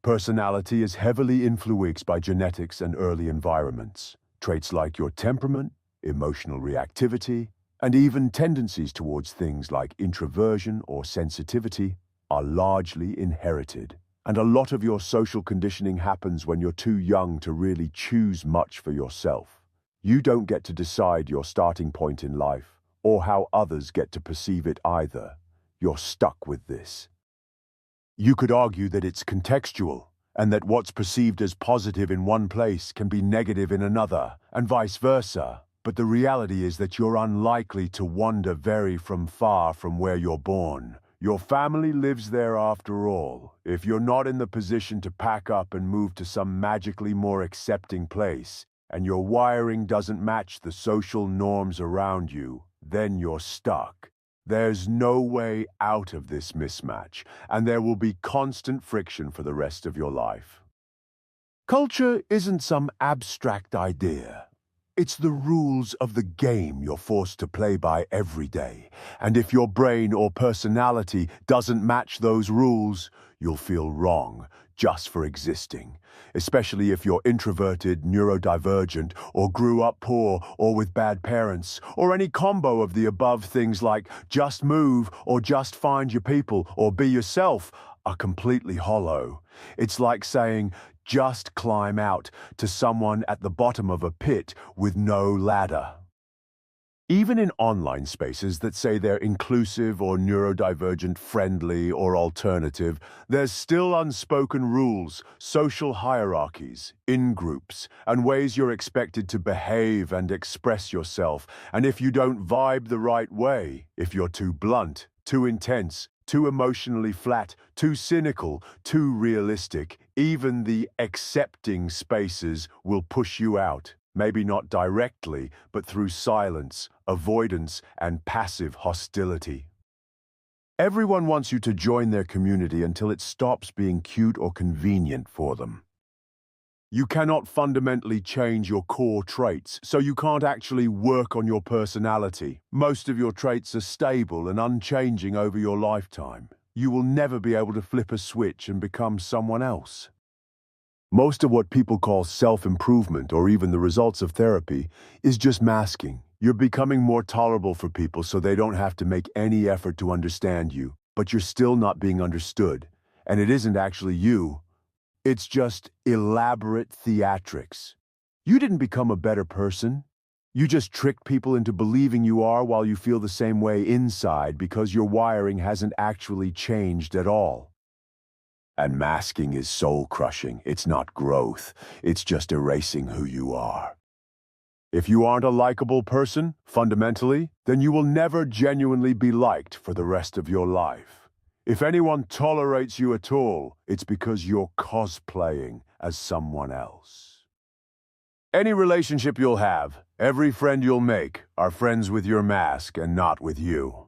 Personality is heavily influenced by genetics and early environments. Traits like your temperament, emotional reactivity, and even tendencies towards things like introversion or sensitivity are largely inherited. And a lot of your social conditioning happens when you're too young to really choose much for yourself. You don't get to decide your starting point in life, or how others get to perceive it either. You're stuck with this. You could argue that it's contextual, and that what's perceived as positive in one place can be negative in another, and vice versa. But the reality is that you're unlikely to wander very far from where you're born. Your family lives there after all. If you're not in the position to pack up and move to some magically more accepting place, and your wiring doesn't match the social norms around you, then you're stuck. There's no way out of this mismatch, and there will be constant friction for the rest of your life. Culture isn't some abstract idea. It's the rules of the game you're forced to play by every day. And if your brain or personality doesn't match those rules, you'll feel wrong just for existing. Especially if you're introverted, neurodivergent, or grew up poor or with bad parents, or any combo of the above. Things like just move or just find your people or be yourself are completely hollow. It's like saying, just climb out to someone at the bottom of a pit with no ladder. Even in online spaces that say they're inclusive or neurodivergent friendly or alternative, there's still unspoken rules, social hierarchies, in-groups, and ways you're expected to behave and express yourself. And if you don't vibe the right way, if you're too blunt, too intense, too emotionally flat, too cynical, too realistic, even the accepting spaces will push you out. Maybe not directly, but through silence, avoidance, and passive hostility. Everyone wants you to join their community until it stops being cute or convenient for them. You cannot fundamentally change your core traits, so you can't actually work on your personality. Most of your traits are stable and unchanging over your lifetime. You will never be able to flip a switch and become someone else. Most of what people call self-improvement, or even the results of therapy, is just masking. You're becoming more tolerable for people so they don't have to make any effort to understand you, but you're still not being understood. And it isn't actually you. It's just elaborate theatrics. You didn't become a better person. You just tricked people into believing you are while you feel the same way inside because your wiring hasn't actually changed at all. And masking is soul-crushing. It's not growth. It's just erasing who you are. If you aren't a likable person, fundamentally, then you will never genuinely be liked for the rest of your life. If anyone tolerates you at all, it's because you're cosplaying as someone else. Any relationship you'll have, every friend you'll make, are friends with your mask and not with you.